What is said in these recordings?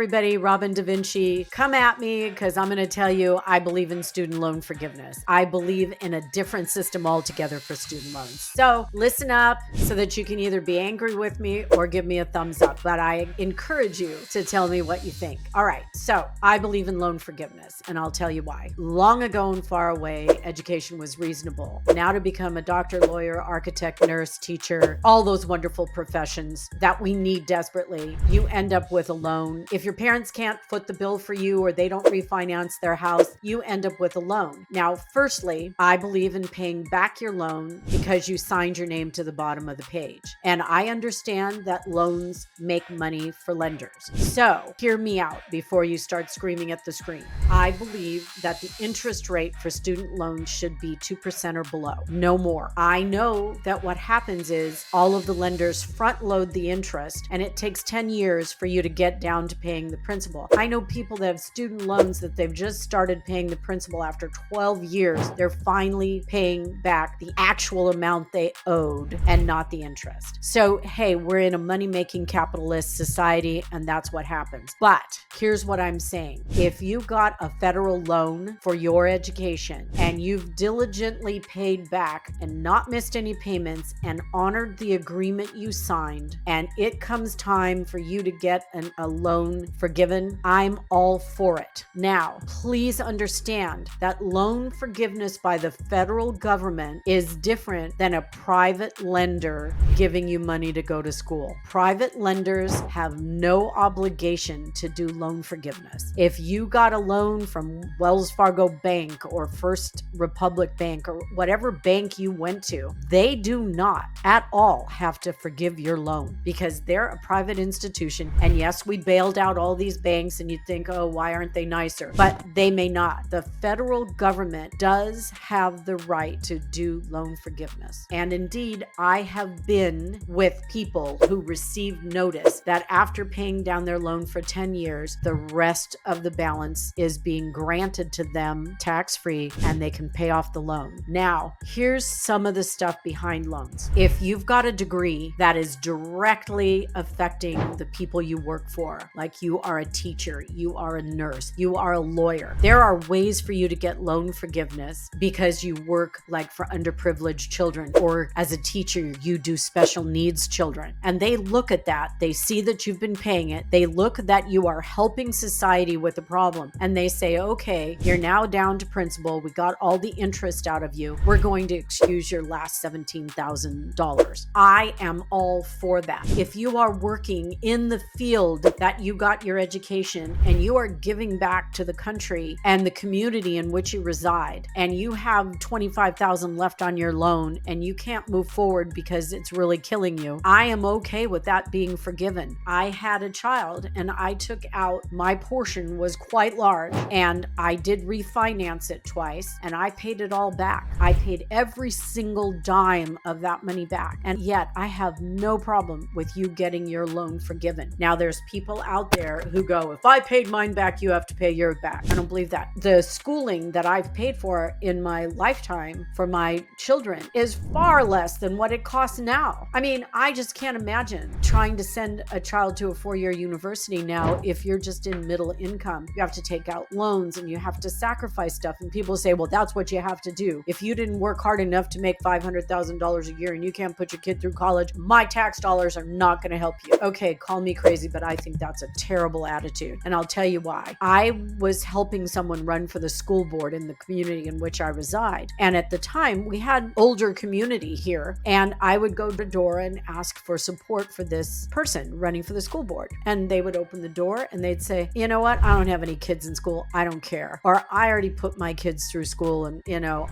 everybody, Robin Da Vinci. Come at me because I'm going to tell you I believe in student loan forgiveness. I believe in a different system altogether for student loans. So listen up so that you can either be angry with me or give me a thumbs up. But I encourage you to tell me what you think. All right. So I believe in loan forgiveness, and I'll tell you why. Long ago and far away, education was reasonable. Now to become a doctor, lawyer, architect, nurse, teacher, all those wonderful professions that we need desperately, you end up with a loan. If your parents can't foot the bill for you or they don't refinance their house, you end up with a loan. Now, firstly, I believe in paying back your loan because you signed your name to the bottom of the page. And I understand that loans make money for lenders. So hear me out before you start screaming at the screen. I believe that the interest rate for student loans should be 2% or below, no more. I know that what happens is all of the lenders front load the interest, and it takes 10 years for you to get down to paying the principal. I know people that have student loans that they've just started paying the principal after 12 years. They're finally paying back the actual amount they owed and not the interest. So, hey, we're in a money-making capitalist society, and that's what happens. But here's what I'm saying. If you got a federal loan for your education and you've diligently paid back and not missed any payments and honored the agreement you signed, and it comes time for you to get a loan forgiven, I'm all for it. Now, please understand that loan forgiveness by the federal government is different than a private lender giving you money to go to school. Private lenders have no obligation to do loan forgiveness. If you got a loan from Wells Fargo Bank or First Republic Bank or whatever bank you went to, they do not at all have to forgive your loan because they're a private institution. And yes, we bailed out all these banks and you'd think, oh, why aren't they nicer? But they may not. The federal government does have the right to do loan forgiveness. And indeed, I have been with people who received notice that after paying down their loan for 10 years, the rest of the balance is being granted to them tax-free and they can pay off the loan. Now, here's some of the stuff behind loans. If you've got a degree that is directly affecting the people you work for, like you are a teacher, you are a nurse, you are a lawyer, there are ways for you to get loan forgiveness because you work like for underprivileged children, or as a teacher, you do special needs children. And they look at that, they see that you've been paying it, they look that you are helping society with a problem, and they say, okay, you're now down to principal, we got all the interest out of you, we're going to excuse your last $17,000. I am all for that. If you are working in the field that you got your education and you are giving back to the country and the community in which you reside, and you have $25,000 left on your loan and you can't move forward because it's really killing you, I am okay with that being forgiven. I had a child and I took out, my portion was quite large, and I did refinance it twice and I paid it all back. I paid every single dime of that money back. And yet I have no problem with you getting your loan forgiven. Now there's people out there who go, if I paid mine back, you have to pay yours back. I don't believe that. The schooling that I've paid for in my lifetime for my children is far less than what it costs now. I mean, I just can't imagine trying to send a child to a 4-year university now. If you're just in middle income, you have to take out loans and you have to sacrifice stuff. And people say, well, that's what you have to do. If you didn't work hard enough to make $500,000 a year and you can't put your kid through college, my tax dollars are not going to help you. Okay, call me crazy, but I think that's a terrible attitude. And I'll tell you why. I was helping someone run for the school board in the community in which I reside. And at the time, we had older community here. And I would go to the door and ask for support for this person running for the school board. And they would open the door and they'd say, you know what? I don't have any kids in school. I don't care. Or I already put my kids through school and,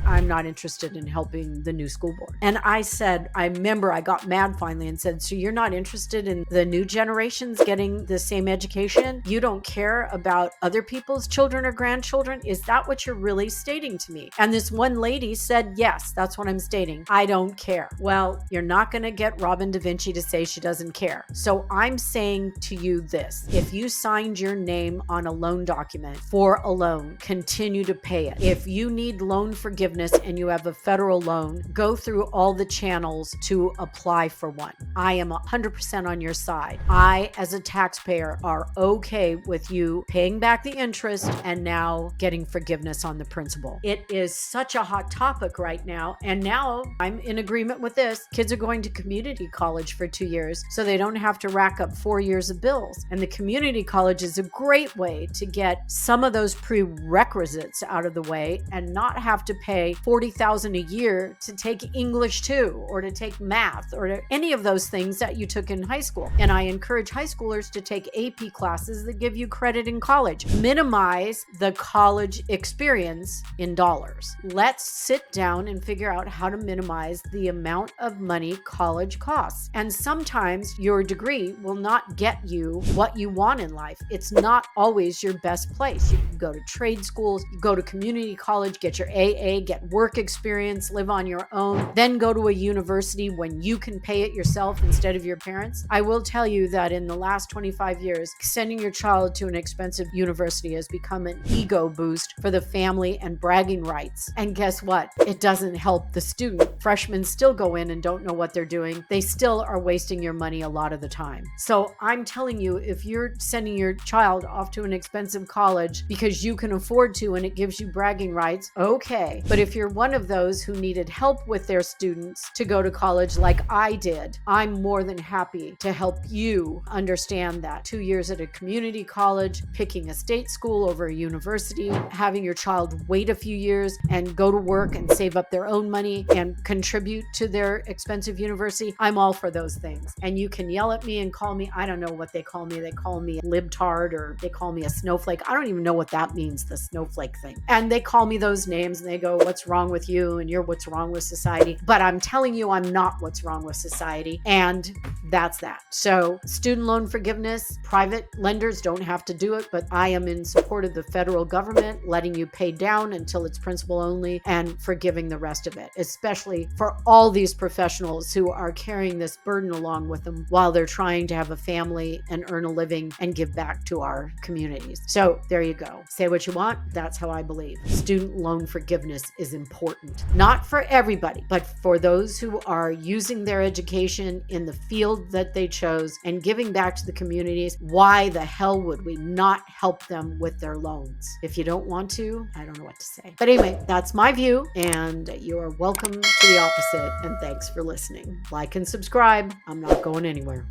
I'm not interested in helping the new school board. And I said, I remember I got mad finally and said, so you're not interested in the new generations getting the same education? You don't care about other people's children or grandchildren? Is that what you're really stating to me? And this one lady said, yes, that's what I'm stating. I don't care. Well, you're not going to get Robin Da Vinci to say she doesn't care. So I'm saying to you this, if you signed your name on a loan document for a loan, continue to pay it. If you need loan forgiveness and you have a federal loan, go through all the channels to apply for one. I am 100% on your side. I, as a taxpayer, are are okay with you paying back the interest and now getting forgiveness on the principal. It is such a hot topic right now. And now I'm in agreement with this. Kids are going to community college for 2 years so they don't have to rack up 4 years of bills. And the community college is a great way to get some of those prerequisites out of the way and not have to pay $40,000 a year to take English 2 or to take math or to any of those things that you took in high school. And I encourage high schoolers to take AP classes that give you credit in college. Minimize the college experience in dollars. Let's sit down and figure out how to minimize the amount of money college costs. And sometimes your degree will not get you what you want in life. It's not always your best place. You can go to trade schools, you go to community college, get your AA, get work experience, live on your own, then go to a university when you can pay it yourself instead of your parents. I will tell you that in the last 25 years, sending your child to an expensive university has become an ego boost for the family and bragging rights. And guess what? It doesn't help the student. Freshmen still go in and don't know what they're doing. They still are wasting your money a lot of the time. So I'm telling you, if you're sending your child off to an expensive college because you can afford to and it gives you bragging rights, okay. But if you're one of those who needed help with their students to go to college like I did, I'm more than happy to help you understand that. 2 years at a community college, picking a state school over a university, having your child wait a few years and go to work and save up their own money and contribute to their expensive university. I'm all for those things. And you can yell at me and call me, I don't know what they call me. They call me a libtard or they call me a snowflake. I don't even know what that means, the snowflake thing. And they call me those names and they go, what's wrong with you? And you're what's wrong with society. But I'm telling you, I'm not what's wrong with society. And that's that. So student loan forgiveness, private lenders don't have to do it, but I am in support of the federal government letting you pay down until it's principal only and forgiving the rest of it, especially for all these professionals who are carrying this burden along with them while they're trying to have a family and earn a living and give back to our communities. So there you go. Say what you want. That's how I believe. Student loan forgiveness is important. Not for everybody, but for those who are using their education in the field that they chose and giving back to the communities. Why the hell would we not help them with their loans? If you don't want to, I don't know what to say. But anyway, that's my view, and you are welcome to the opposite. And thanks for listening. Like and subscribe. I'm not going anywhere.